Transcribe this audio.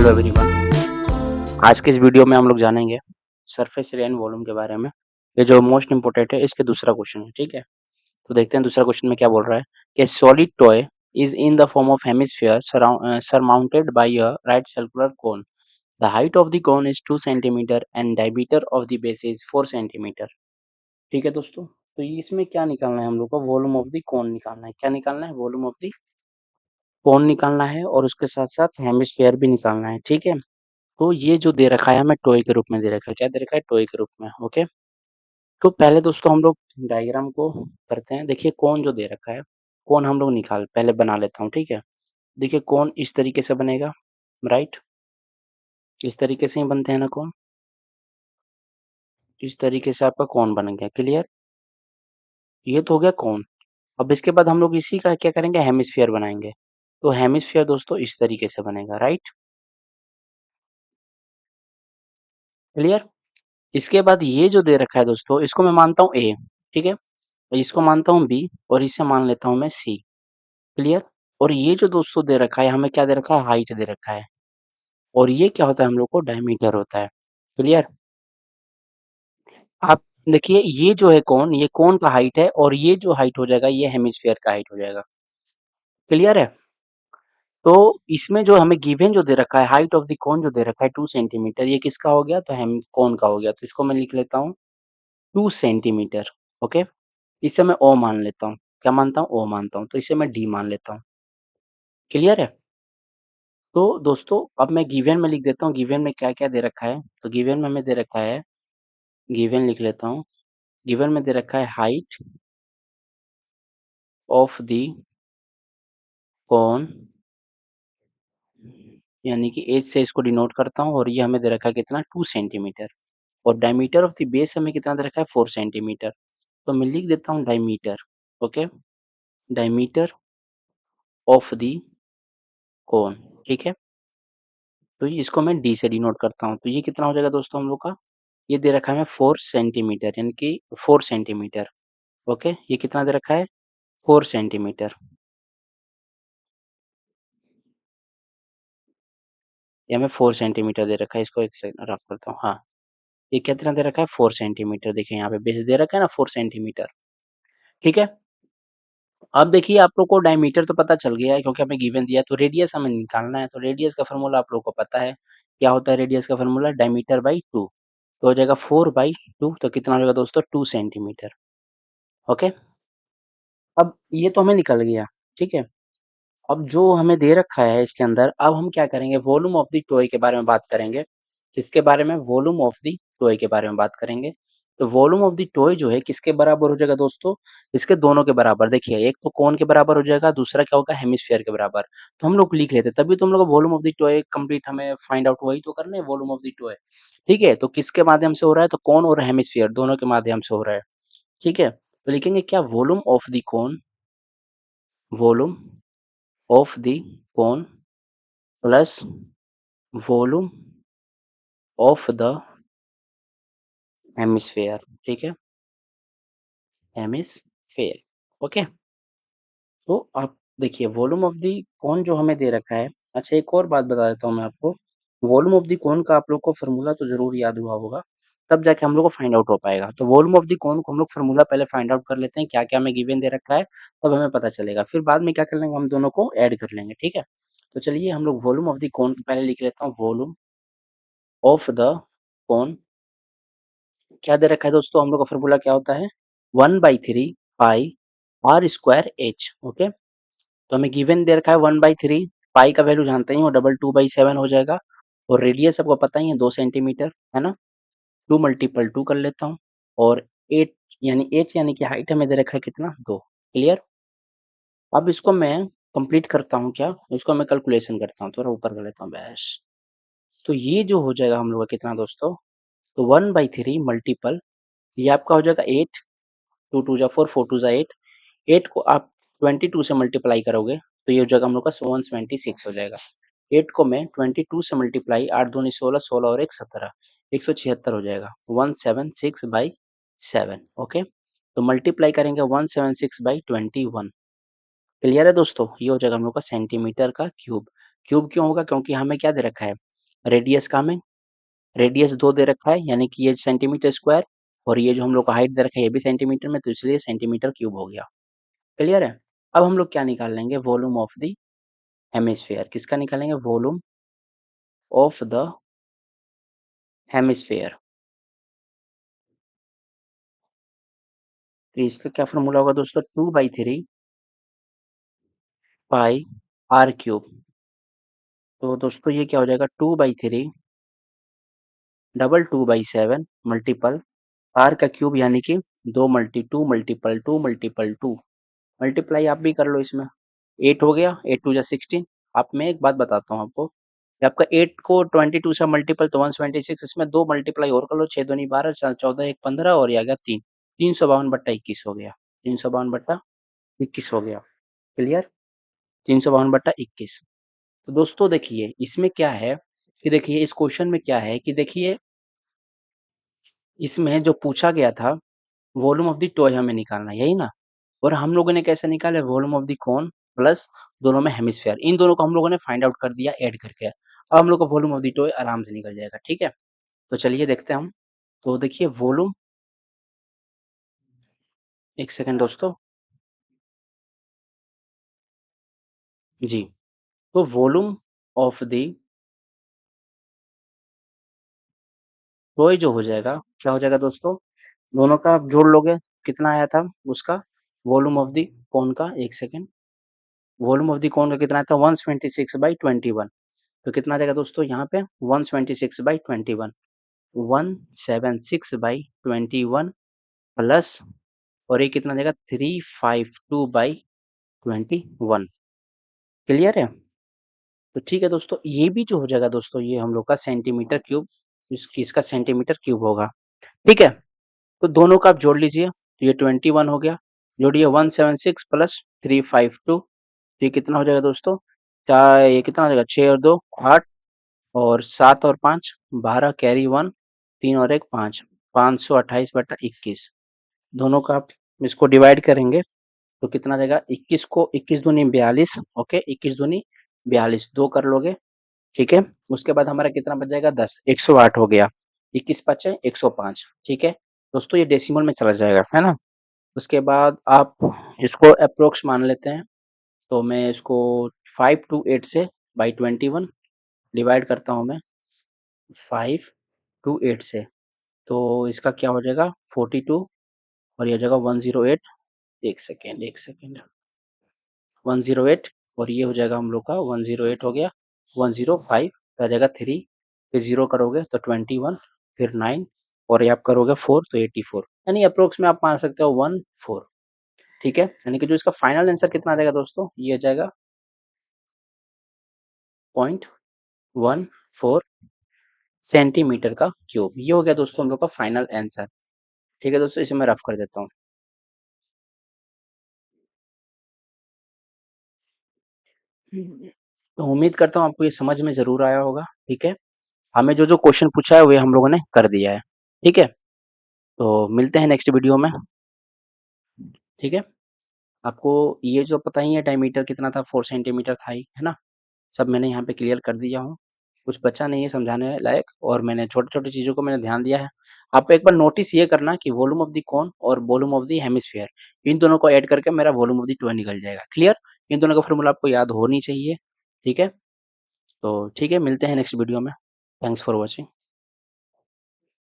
Hello everyone. आज के इस वीडियो में हम लोग जानेंगे सरफेस एरिया एंड वॉल्यूम के बारे में। ये जो मोस्ट इंपोर्टेंट है इसके दूसरा क्वेश्चन है, ठीक है। तो देखते हैं दूसरा क्वेश्चन में क्या बोल रहा है कि solid toy is in the form of hemisphere surmounted bye a right circular cone. The height of the cone is 2 centimetre and diameter of the base is 4 centimetre. ठीक है दोस्तों, तो इसमें क्या निकालना है हम लोग को? वॉल्यूम ऑफ द कोन निकालना है। क्या निकालना है? वॉल्यूम ऑफ द कोन निकालना है और उसके साथ साथ हेमिस्फीयर भी निकालना है, ठीक है। तो ये जो दे रखा है हमें टॉय के रूप में दे रखा है। क्या दे रखा है? टॉय के रूप में, ओके। तो पहले दोस्तों हम लोग डायग्राम को करते हैं। देखिए कोन जो दे रखा है, कोन हम लोग पहले बना लेता हूँ, ठीक है। देखिए कोन इस तरीके से बनेगा, राइट। इस तरीके से ही बनते हैं ना कोन। इस तरीके से आपका कोन बन गया, क्लियर। ये तो हो गया कोन। अब इसके बाद हम लोग इसी का क्या करेंगे? हेमिस्फीयर बनाएंगे। तो हेमिस्फीयर दोस्तों इस तरीके से बनेगा, राइट, क्लियर। इसके बाद ये जो दे रखा है दोस्तों, इसको मैं मानता हूँ ए, ठीक है। इसको मानता हूँ बी और इसे मान लेता हूँ मैं सी, क्लियर। और ये जो दोस्तों दे रखा है हमें क्या दे रखा है? हाइट दे रखा है। और ये क्या होता है? हम लोग को डायमीटर होता है, क्लियर। आप देखिए ये जो है कोन, ये कोन का हाइट है और ये जो हाइट हो जाएगा ये हेमिस्फीयर का हाइट हो जाएगा, क्लियर है। तो इसमें जो हमें गिवन जो दे रखा है हाइट ऑफ द कोन जो दे रखा है 2 सेंटीमीटर, ये किसका हो गया? तो हम कोन का हो गया। तो इसको मैं लिख लेता हूँ 2 सेंटीमीटर, ओके। इसे मैं ओ मान लेता हूँ। क्या मानता हूँ? ओ मानता हूँ। तो इसे मैं डी मान लेता हूँ, क्लियर है। तो दोस्तों अब मैं गिवन में लिख देता हूँ, गिवन में क्या-क्या दे रखा है। तो गिवन में हमें दे रखा है, गिवन लिख लेता हूँ। गिवन में दे रखा है हाइट ऑफ द कोन, यानी कि एच से इसको डिनोट करता हूँ और ये हमें दे रखा है कितना? 2 सेंटीमीटर। और डायमीटर ऑफ द बेस हमें कितना दे रखा है? 4 सेंटीमीटर। तो मैं लिख देता हूँ diameter, okay. Diameter of the cone, ठीक है। तो इसको मैं डी से डिनोट करता हूँ। तो ये कितना हो जाएगा दोस्तों हम लोग का? ये दे रखा है हमें 4 सेंटीमीटर, यानी कि 4 सेंटीमीटर, ओके। ये कितना दे रखा है? 4 सेंटीमीटर। ये हमें 4 सेंटीमीटर दे रखा है। इसको एक सेकंड रफ करता हूँ। हाँ, ये कितना दे रखा है? 4 सेंटीमीटर। देखिए यहाँ पे बेस दे रखा है ना 4 सेंटीमीटर, ठीक है। अब देखिए आप लोग को डायमीटर तो पता चल गया है क्योंकि हमें गिवन दिया है। तो रेडियस हमें निकालना है। तो रेडियस का फ़ॉर्मूला आप लोग को पता है। क्या होता है रेडियस का फ़ॉर्मूला? Diameter by 2। तो हो जाएगा 4/2। तो कितना हो जाएगा दोस्तों? 2 सेंटीमीटर, ओके। अब ये तो हमें निकल गया, ठीक है। अब जो हमें दे रखा है इसके अंदर, अब हम क्या करेंगे? वॉल्यूम ऑफ द टॉय के बारे में बात करेंगे। किसके बारे में? वॉल्यूम ऑफ द टॉय के बारे में बात करेंगे। तो वॉल्यूम ऑफ द टॉय जो है किसके बराबर हो जाएगा दोस्तों? इसके दोनों के बराबर। देखिए एक तो कोन के बराबर हो जाएगा, दूसरा क्या होगा? हेमिस्फीयर के बराबर। तो हम लोग लिख लेते हैं, तभी तो हम लोग का volume of the toy complete हमें फाइंड आउट वही तो करना है, वॉल्यूम ऑफ द टॉय, ठीक है। तो किसके माध्यम से हो रहा है? तो कोन और हेमिस्फीयर दोनों के माध्यम से हो रहा है, ठीक है। तो लिखेंगे क्या? Volume of the cone, volume of the cone plus volume of the hemisphere, ठीक है, हेमिस्फेयर, ओके। तो आप देखिए वॉल्यूम ऑफ द कोन जो हमें दे रखा है। अच्छा एक और बात बता देता हूँ मैं आपको। वॉल्यूम ऑफ द कोन का आप लोग को फार्मूला तो जरूर याद हुआ होगा, तब जाके हम लोग को फाइंड आउट हो पाएगा। तो वॉल्यूम ऑफ द कोन को हम लोग फार्मूला पहले फाइंड आउट कर लेते हैं, क्या क्या हमें गिवन दे रखा है, तब हमें पता चलेगा। फिर बाद में क्या कर लेंगे? हम दोनों को ऐड कर लेंगे, ठीक है। तो चलिए हम लोग वॉल्यूम ऑफ द कोन पहले लिख लेता हूँ। वॉल्यूम ऑफ द कोन क्या दे रखा है दोस्तों? हम लोग का फ़ॉर्मूला क्या होता है? 1/3 पाई आर स्क्वायर एच, ओके। तो हमें गिवन दे रखा है 1/3, पाई का वैल्यू जानते ही हो, डबल 2/7 हो जाएगा। और रेडियस आपको पता ही है 2 सेंटीमीटर, है ना। 2 मल्टीपल 2 कर लेता हूँ और 8 यानी एच यानी कि हाइट हमें दे रखा है कितना? 2, क्लियर। अब इसको मैं कंप्लीट करता हूँ क्या? इसको मैं कैलकुलेशन करता हूँ, थोड़ा ऊपर कर लेता हूँ बस। तो ये जो हो जाएगा हम लोग का कितना दोस्तों? तो 1/3 मल्टीपल ये आपका हो जाएगा 8, 2 2 जा 4, 4 2 जा 8, 8 को आप 22 से मल्टीप्लाई करोगे तो ये हो जाएगा हम लोग का 176 हो जाएगा। 8 को मैं 22 से मल्टीप्लाई 8 दूनी 16, 16 और 1 17, 176 हो जाएगा। 176/7, ओके। तो मल्टीप्लाई करेंगे 176/21, क्लियर है दोस्तों। ये हो जाएगा हम लोग का सेंटीमीटर का क्यूब। क्यूब क्यों होगा? क्योंकि हमें क्या दे रखा है? रेडियस का हमें रेडियस 2 दे रखा है, यानी कि ये सेंटीमीटर स्क्वायर, और ये जो हम लोग को हाइट दे रखा है ये भी सेंटीमीटर में, तो इसलिए सेंटीमीटर क्यूब हो गया। क्लियर है? अब हम लोग क्या निकाल लेंगे, वॉल्यूम ऑफ द हेमिस्फीयर। किसका निकालेंगे, वॉल्यूम ऑफ द हेमिस्फीयर। तो इसका क्या फॉर्मूला होगा दोस्तों, 2/3 पाई आर क्यूब। तो दोस्तों ये क्या हो जाएगा, 2/3 2/7 मल्टीपल आर का क्यूब, यानी कि 2 × 2 × 2 × 2 मल्टीप्लाई आप भी कर लो इसमें, 8 हो गया, 8 2 जा 16। आप मैं एक बात बताता हूँ आपको, कि आपका 8 को 22 से मल्टीपल तो 176, इसमें 2 मल्टीप्लाई और कर लो, 6 दूनी 12, 4 14 1 15, और ये आ गया 3, 352/21 हो गया, 352/21 हो गया। क्लियर? 352/21। तो दोस्तों देखिए इसमें क्या है, कि देखिए इस क्वेश्चन में क्या है, कि देखिए इसमें जो पूछा गया था, वॉल्यूम ऑफ द टॉय हमें निकालना है, यही ना? और हम लोगों ने कैसे निकाला, volume of the cone plus दोनों में हेमिस्फीयर, इन दोनों को हम लोगों ने फाइंड आउट कर दिया ऐड करके। अब हम लोग का वॉल्यूम ऑफ द टॉय आराम से निकल जाएगा, ठीक है? तो चलिए देखते हैं हम। तो देखिए वॉल्यूम, एक सेकंड दोस्तों। जी, तो वॉल्यूम ऑफ द टॉय जो हो जाएगा, क्या हो जाएगा दोस्तों, दोनों का आप जोड़ लोगे, कितना आया था उसका, वॉल्यूम ऑफ द कोन का, एक second, volume of the cone का कितना था, 176/21। तो कितना आ जाएगा दोस्तों यहाँ पे, 176/21, 176/21 प्लस, और ये कितना आ जाएगा, 352/21। क्लियर है? तो ठीक है दोस्तों, ये भी जो हो जाएगा दोस्तों, ये हम लोग का सेंटीमीटर क्यूब, इसका सेंटीमीटर क्यूब होगा। ठीक है? तो दोनों का आप जोड़ लीजिए, तो ये 21 हो गया, जोड़िए 176 प्लस 352, तो ये कितना हो जाएगा दोस्तों, क्या ये कितना हो जाएगा, 6 और 2 8, और 7 और 5 12, कैरी 1, 3 और 1 5, 528/21। दोनों का आप इसको डिवाइड करेंगे, तो कितना आ जाएगा, 21 को 21 दूनी 42, ओके, 21 दूनी 42, 2 कर लोगे, ठीक है? उसके बाद हमारा कितना बच जाएगा, 10, 108 हो गया, 21 5 105, ठीक है? दोस्तों ये डेसिमल में चला जाएगा, है ना? उसके बाद आप इसको अप्रोक्स मान लेते हैं, तो मैं इसको 528 से बाई 21 डिवाइड करता हूँ मैं, 528 से, तो इसका क्या हो जाएगा, 42, और ये हो जाएगा 108, एक सेकेंड 108, और ये हो जाएगा हम लोग का 108 हो गया, 105 आ जाएगा 3, फिर 0 करोगे तो 21, फिर 9, और ये आप करोगे 4 तो 84, यानी अप्रोक्स में आप मान सकते हो 14। ठीक है? यानी कि जो इसका फाइनल आंसर कितना आ जाएगा दोस्तों, ये आ जाएगा 0.14 सेंटीमीटर का क्यूब। ये हो गया दोस्तों हम लोग का फाइनल आंसर। ठीक है दोस्तों, इसे मैं रफ कर देता हूँ। तो उम्मीद करता हूँ आपको ये समझ में ज़रूर आया होगा, ठीक है? हमें जो-जो क्वेश्चन पूछा है, वे हम लोगों ने कर दिया है, ठीक है? तो मिलते हैं नेक्स्ट वीडियो में, ठीक है? आपको ये जो पता ही है डायमीटर कितना था, 4 सेंटीमीटर था ही, है ना? सब मैंने यहाँ पे क्लियर कर दिया हूँ। कुछ बचा नहीं है समझाने लायक, और मैंने छोटी-छोटी चीज़ों को मैंने ध्यान दिया है। आप एक बार नोटिस ये करना कि वॉल्यूम ऑफ द कोन और वॉल्यूम ऑफ द हेमिस्फीयर, इन दोनों को ऐड करके मेरा वॉल्यूम ऑफ द टॉय निकल जाएगा। क्लियर? इन दोनों का फ़ॉर्मूला आपको याद होनी चाहिए, ठीक है? तो ठीक है, मिलते हैं नेक्स्ट वीडियो में। Thanks for watching.